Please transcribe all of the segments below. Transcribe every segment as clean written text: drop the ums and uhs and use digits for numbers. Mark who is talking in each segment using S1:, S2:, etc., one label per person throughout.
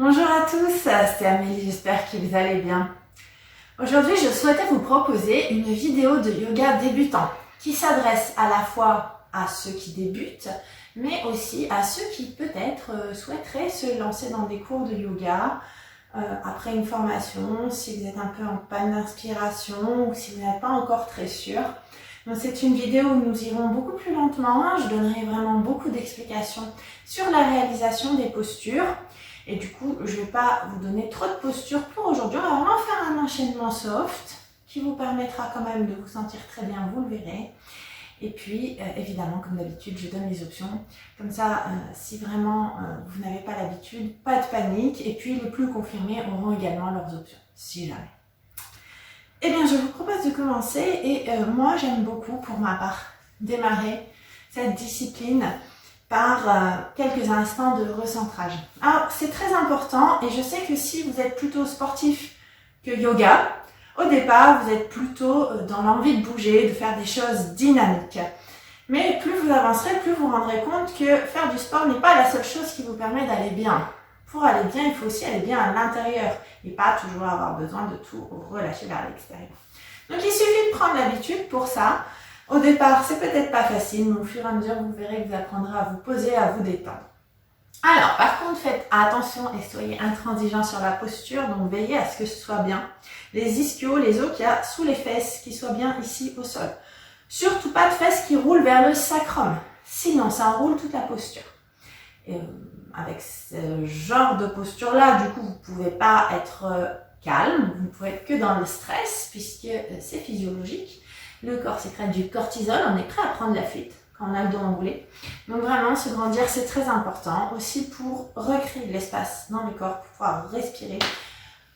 S1: Bonjour à tous, c'est Amélie, j'espère que vous allez bien. Aujourd'hui, je souhaitais vous proposer une vidéo de yoga débutant qui s'adresse à la fois à ceux qui débutent, mais aussi à ceux qui peut-être souhaiteraient se lancer dans des cours de yoga après une formation, si vous êtes un peu en panne d'inspiration ou si vous n'êtes pas encore très sûr. Donc c'est une vidéo où nous irons beaucoup plus lentement, je donnerai vraiment beaucoup d'explications sur la réalisation des postures. Et du coup, je ne vais pas vous donner trop de postures pour aujourd'hui. On va vraiment faire un enchaînement soft qui vous permettra quand même de vous sentir très bien, vous le verrez. Et puis, évidemment, comme d'habitude, je donne les options. Comme ça, si vraiment vous n'avez pas l'habitude, pas de panique. Et puis, les plus confirmés auront également leurs options, si jamais. Eh bien, je vous propose de commencer. Et moi, j'aime beaucoup, pour ma part, démarrer cette discipline par quelques instants de recentrage. Alors, c'est très important et je sais que si vous êtes plutôt sportif que yoga, au départ, vous êtes plutôt dans l'envie de bouger, de faire des choses dynamiques. Mais plus vous avancerez, plus vous vous rendrez compte que faire du sport n'est pas la seule chose qui vous permet d'aller bien. Pour aller bien, il faut aussi aller bien à l'intérieur et pas toujours avoir besoin de tout relâcher vers l'extérieur. Donc, il suffit de prendre l'habitude pour ça. Au départ, c'est peut-être pas facile, mais au fur et à mesure, vous verrez que vous apprendrez à vous poser, à vous détendre. Alors, par contre, faites attention et soyez intransigeants sur la posture, donc veillez à ce que ce soit bien. Les ischios, les os qu'il y a sous les fesses, qui soient bien ici au sol. Surtout pas de fesses qui roulent vers le sacrum, sinon ça enroule toute la posture. Et avec ce genre de posture-là, du coup, vous pouvez pas être calme, vous ne pouvez être que dans le stress, puisque c'est physiologique. Le corps sécrète du cortisol, on est prêt à prendre la fuite quand on a le dos emboulé. Donc vraiment, se grandir, c'est très important. Aussi pour recréer de l'espace dans le corps, pour pouvoir respirer,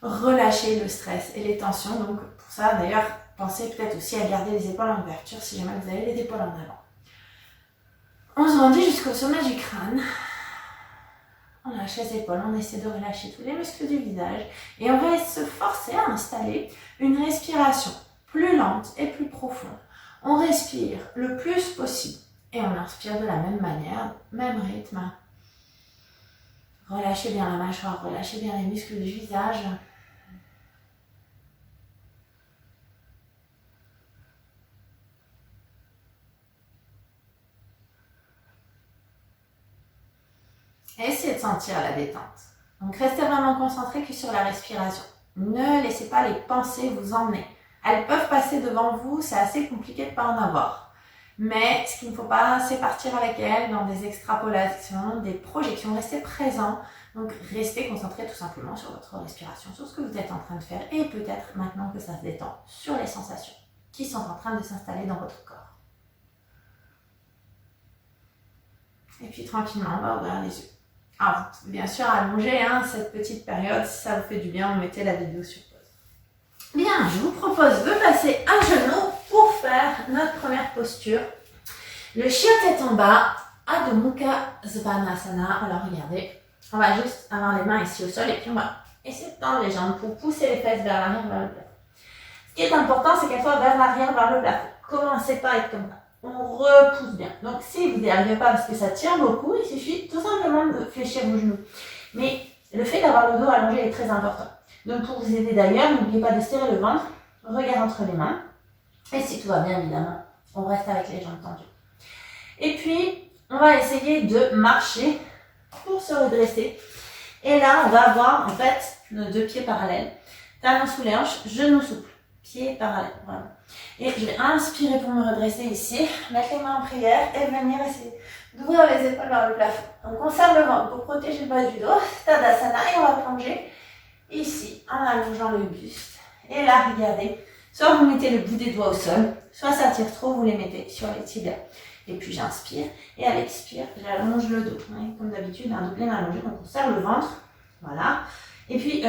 S1: relâcher le stress et les tensions. Donc pour ça, d'ailleurs, pensez peut-être aussi à garder les épaules en ouverture si jamais vous avez les épaules en avant. On se grandit jusqu'au sommet du crâne. On lâche les épaules, on essaie de relâcher tous les muscles du visage. Et on va se forcer à installer une respiration plus lente et plus profonde. On respire le plus possible et on inspire de la même manière, même rythme. Relâchez bien la mâchoire, relâchez bien les muscles du visage. Et essayez de sentir la détente. Donc restez vraiment concentré que sur la respiration. Ne laissez pas les pensées vous emmener. Elles peuvent passer devant vous, c'est assez compliqué de ne pas en avoir. Mais ce qu'il ne faut pas, c'est partir avec elles dans des extrapolations, des projections. Restez présent, donc restez concentré tout simplement sur votre respiration, sur ce que vous êtes en train de faire et peut-être maintenant que ça se détend, sur les sensations qui sont en train de s'installer dans votre corps. Et puis tranquillement, on va ouvrir les yeux. Alors, vous pouvez bien sûr allonger cette petite période, si ça vous fait du bien, on mettez la vidéo sur pause. Bien, je vous propose de passer à genoux pour faire notre première posture. Le chien tête en bas, Adho Mukha Svanasana. Alors regardez, on va juste avoir les mains ici au sol et puis on va essayer de tendre les jambes pour pousser les fesses vers l'arrière, vers le plafond. Ce qui est important, c'est qu'elles soient vers l'arrière, vers le plafond. Commencez pas à être comme ça. On repousse bien. Donc si vous n'y arrivez pas parce que ça tire beaucoup, il suffit tout simplement de fléchir vos genoux. Mais le fait d'avoir le dos allongé est très important. Donc pour vous aider d'ailleurs, n'oubliez pas de serrer le ventre, regard entre les mains. Et si tout va bien évidemment, on reste avec les jambes tendues. Et puis, on va essayer de marcher pour se redresser. Et là, on va avoir en fait nos deux pieds parallèles. Talons sous les hanches, genoux souples, pieds parallèles. Voilà. Et je vais inspirer pour me redresser ici, mettre les mains en prière et venir essayer d'ouvrir les épaules vers le plafond. Donc on serre le ventre pour protéger le bas du dos, Tadasana, et on va plonger ici en allongeant le buste. Et là, regardez, soit vous mettez le bout des doigts au sol, soit ça tire trop, vous les mettez sur les tibias. Et puis j'inspire, et à l'expire, j'allonge le dos. Comme d'habitude, un doublé allongé, donc on serre le ventre, voilà. Et puis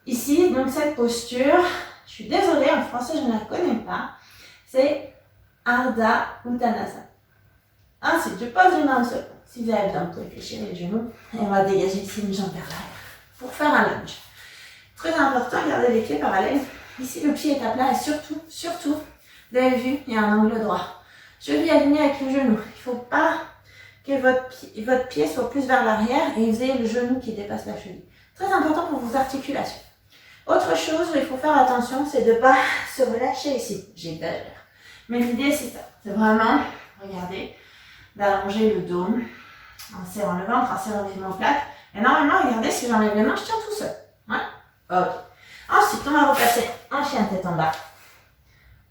S1: ici, donc cette posture, je suis désolée, en français je ne la connais pas, c'est Ardha Uttanasana. Ensuite, je pose les mains au sol. Si vous avez besoin, vous pouvez fléchir les genoux, et on va dégager ici une jambe vers l'arrière pour faire un lunge. Très important, gardez les pieds parallèles. Ici, le pied est à plat et surtout, vous avez vu, il y a un angle droit. Cheville alignée avec le genou. Il ne faut pas que votre pied soit plus vers l'arrière et vous ayez le genou qui dépasse la cheville. Très important pour vos articulations. Autre chose où il faut faire attention, c'est de ne pas se relâcher ici. J'exagère. Mais l'idée, c'est ça. C'est vraiment, regardez, d'allonger le dos en serrant le ventre, en serrant les omoplates. Et normalement, regardez, si j'enlève les mains, je tiens tout seul. Ouais. Ok. Ensuite, on va repasser en chien tête en bas.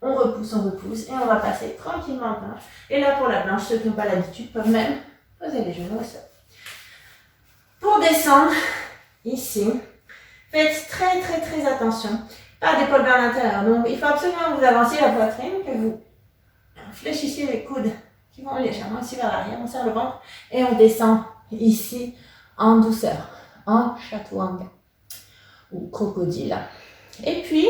S1: On repousse et on va passer tranquillement en planche. Et là, pour la planche, ceux qui n'ont pas l'habitude peuvent même poser les genoux au sol. Pour descendre, ici, faites très attention. Pas d'épaule vers l'intérieur. Donc, il faut absolument que vous avanciez la poitrine, que vous fléchissiez les coudes qui vont légèrement aussi vers l'arrière. On serre le ventre et on descend ici en douceur, en chaturanga ou crocodile. Et puis,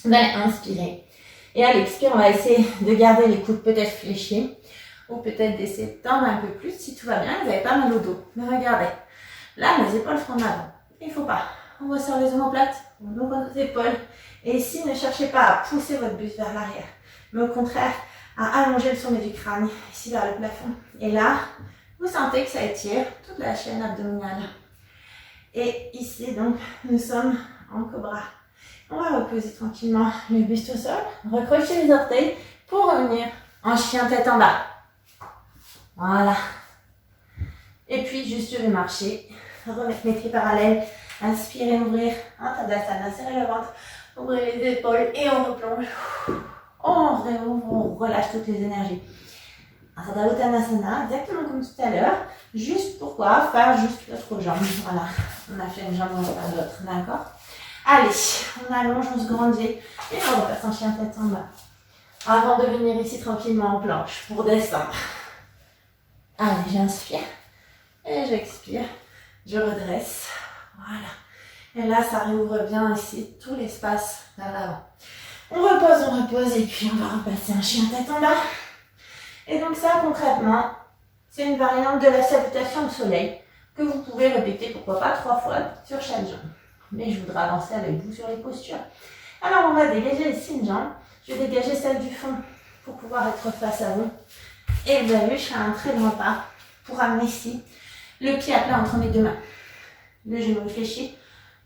S1: vous allez inspirer. Et à l'expire, on va essayer de garder les coudes peut-être fléchis ou peut-être d'essayer de tendre un peu plus si tout va bien. Vous n'avez pas mal au dos. Mais regardez, là, mes épaules seront en avant. Il ne faut pas. On resserre les omoplates, on ouvre nos épaules. Et ici, ne cherchez pas à pousser votre buste vers l'arrière, mais au contraire, à allonger le sommet du crâne, ici vers le plafond. Et là, vous sentez que ça étire toute la chaîne abdominale. Et ici, donc, nous sommes en cobra. On va reposer tranquillement le buste au sol, recrocher les orteils pour revenir en chien tête en bas. Voilà. Et puis, juste je vais marcher, remettre mes pieds parallèles, inspirer, ouvrir, un Tadasana, serrer le ventre, ouvrir les épaules et on replonge. On réouvre, on relâche toutes les énergies. Un Sada Uttanasana, exactement comme tout à l'heure. Juste pourquoi faire juste l'autre jambe. Voilà, on a fait une jambe, on va faire l'autre, d'accord? Allez, on allonge, on se grandit et on repasse en chien tête en bas. Avant de venir ici tranquillement en planche pour descendre. Allez, j'inspire et j'expire. Je redresse. Voilà. Et là, ça réouvre bien ici tout l'espace vers l'avant. On repose et puis on va repasser en chien tête en bas. Et donc ça, concrètement, c'est une variante de la salutation au soleil que vous pouvez répéter, pourquoi pas, 3 fois sur chaque jambe. Mais je voudrais avancer avec vous sur les postures. Alors, on va dégager ici une jambe. Je vais dégager celle du fond pour pouvoir être face à vous. Et vous avez vu, je fais un très grand pas pour amener ici le pied à plat entre mes deux mains. Le genou fléchi,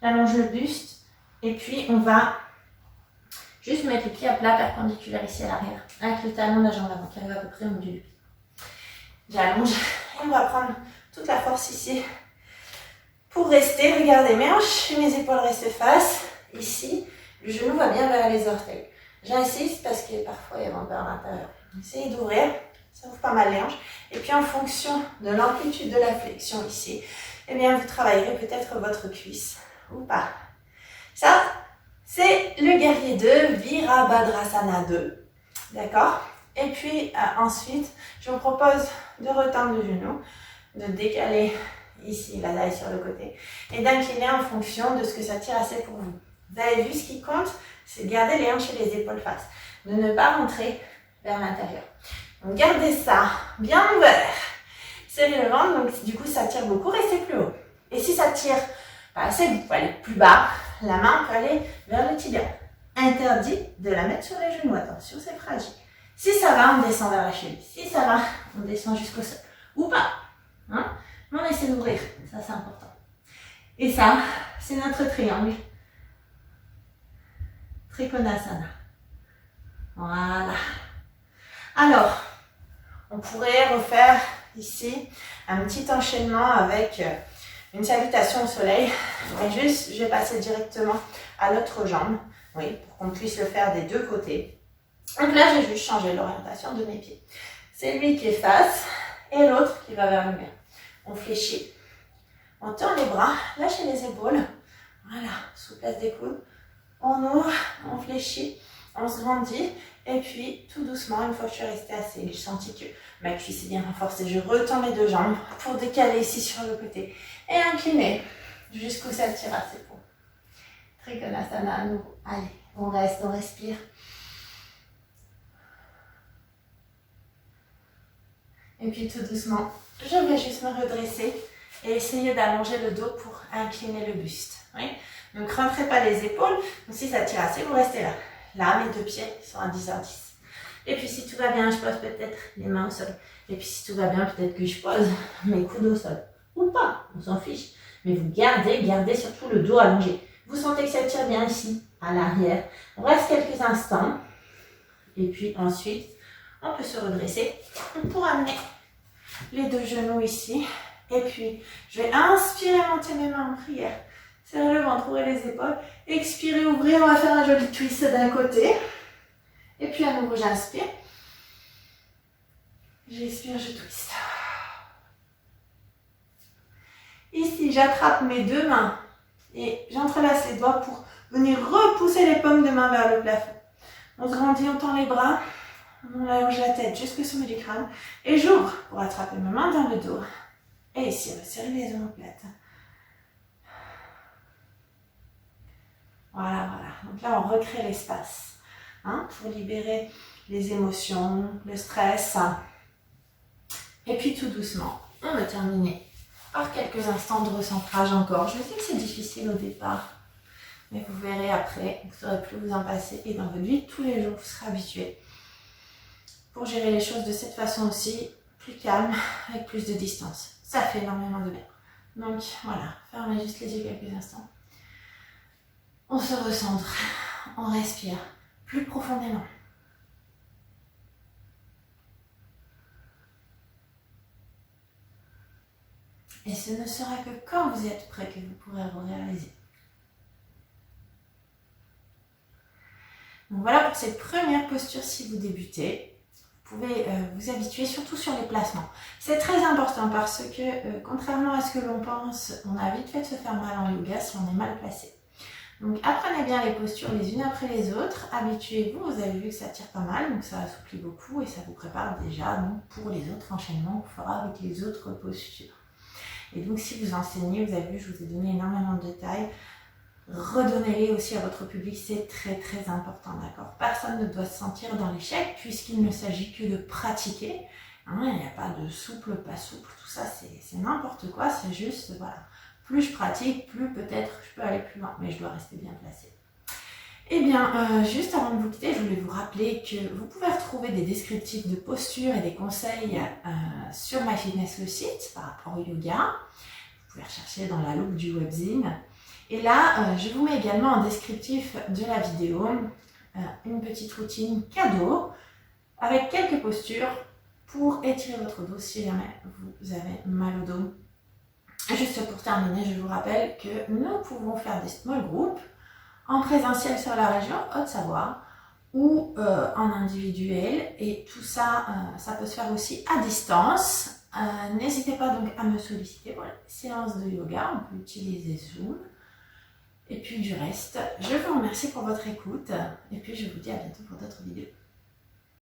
S1: j'allonge le buste. Et puis, on va juste mettre le pied à plat perpendiculaire ici à l'arrière, avec le talon de la jambe avant qui arrive à peu près au milieu du pied. J'allonge et on va prendre toute la force ici pour rester. Regardez mes hanches, mes épaules restent face. Ici, le genou va bien vers les orteils. J'insiste parce que parfois il y a un peu à l'intérieur. Essayez d'ouvrir, ça ouvre pas mal les hanches. Et puis en fonction de l'amplitude de la flexion ici, eh bien vous travaillerez peut-être votre cuisse ou pas. Ça, c'est le guerrier 2, Virabhadrasana 2. D'accord? Et puis ensuite, je vous propose de retendre le genou, de décaler ici la taille sur le côté et d'incliner en fonction de ce que ça tire assez pour vous. Vous avez vu, ce qui compte, c'est de garder les hanches et les épaules face, de ne pas rentrer vers l'intérieur. Donc gardez ça bien ouvert. Serrez le ventre, donc du coup ça tire beaucoup, restez plus haut. Et si ça tire pas assez, vous pouvez aller plus bas. La main peut aller vers le tibia. Interdit de la mettre sur les genoux. Attention, c'est fragile. Si ça va, on descend vers la cheville. Si ça va, on descend jusqu'au sol. Ou pas. Hein? Mais on essaie d'ouvrir. Ça, c'est important. Et ça, c'est notre triangle. Trikonasana. Voilà. Alors, on pourrait refaire ici un petit enchaînement avec une salutation au soleil. Mais juste, je vais passer directement à l'autre jambe. Oui, pour qu'on puisse le faire des deux côtés. Donc là, j'ai juste changé l'orientation de mes pieds. C'est lui qui est face et l'autre qui va vers le mur. On fléchit. On tend les bras, lâchez les épaules. Voilà, souplesse des coudes. On ouvre, on fléchit, on se grandit. Et puis, tout doucement, une fois que je suis restée assise, j'ai senti que ma cuisse est bien renforcée. Je retends mes deux jambes pour décaler ici sur le côté. Et incliner jusqu'où ça tire assez pour. Trikonasana à nouveau. Allez, on reste, on respire. Et puis tout doucement, je vais juste me redresser et essayer d'allonger le dos pour incliner le buste. Oui? Donc, rentrez pas les épaules. Donc, si ça tire assez, vous restez là. Là, mes deux pieds sont à 10h10. Et puis si tout va bien, je pose peut-être les mains au sol. Et puis si tout va bien, peut-être que je pose mes coudes au sol. Ou pas, on s'en fiche. Mais vous gardez surtout le dos allongé. Vous sentez que ça tire bien ici, à l'arrière. On reste quelques instants. Et puis ensuite, on peut se redresser pour amener les deux genoux ici. Et puis, je vais inspirer, monter mes mains en prière. Serrez le ventre, ouvrez les épaules. Expirez, ouvrez. On va faire un joli twist d'un côté. Et puis à nouveau, j'inspire. J'expire, je twist. Ici, j'attrape mes deux mains et j'entrelace les doigts pour venir repousser les paumes de main vers le plafond. On se grandit, on tend les bras. On allonge la tête jusqu'au sommet du crâne. Et j'ouvre pour attraper mes mains dans le dos. Et ici, on va serrer les omoplates. Voilà. Donc là, on recrée l'espace pour libérer les émotions, le stress. Et puis tout doucement, on va terminer par quelques instants de recentrage encore. Je sais que c'est difficile au départ, mais vous verrez après, vous ne saurez plus vous en passer. Et dans votre vie, tous les jours, vous serez habitué pour gérer les choses de cette façon aussi, plus calme, avec plus de distance. Ça fait énormément de bien. Donc voilà, fermez juste les yeux quelques instants. On se recentre, on respire plus profondément. Et ce ne sera que quand vous êtes prêt que vous pourrez vous réaliser. Donc voilà pour cette première posture si vous débutez. Vous pouvez vous habituer surtout sur les placements. C'est très important parce que contrairement à ce que l'on pense, on a vite fait de se faire mal en yoga si on est mal placé. Donc apprenez bien les postures les unes après les autres, habituez-vous, vous avez vu que ça tire pas mal, donc ça assouplit beaucoup et ça vous prépare déjà donc, pour les autres enchaînements qu'on fera avec les autres postures. Et donc si vous enseignez, vous avez vu, je vous ai donné énormément de détails, redonnez-les aussi à votre public, c'est très très important, d'accord? Personne ne doit se sentir dans l'échec puisqu'il ne s'agit que de pratiquer. Il n'y a pas de souple, pas souple, tout ça c'est n'importe quoi, c'est juste, voilà. Plus je pratique, plus peut-être je peux aller plus loin, mais je dois rester bien placée. Eh bien, juste avant de vous quitter, je voulais vous rappeler que vous pouvez retrouver des descriptifs de posture et des conseils sur MyFitness le site par rapport au yoga. Vous pouvez rechercher dans la loupe du webzine. Et là, je vous mets également en descriptif de la vidéo une petite routine cadeau avec quelques postures pour étirer votre dos si jamais vous avez mal au dos. Juste pour terminer, je vous rappelle que nous pouvons faire des small groups en présentiel sur la région Haute-Savoie ou en individuel. Et tout ça, ça peut se faire aussi à distance. N'hésitez pas donc à me solliciter pour les séances de yoga. On peut utiliser Zoom. Et puis du reste, je vous remercie pour votre écoute. Et puis je vous dis à bientôt pour d'autres vidéos.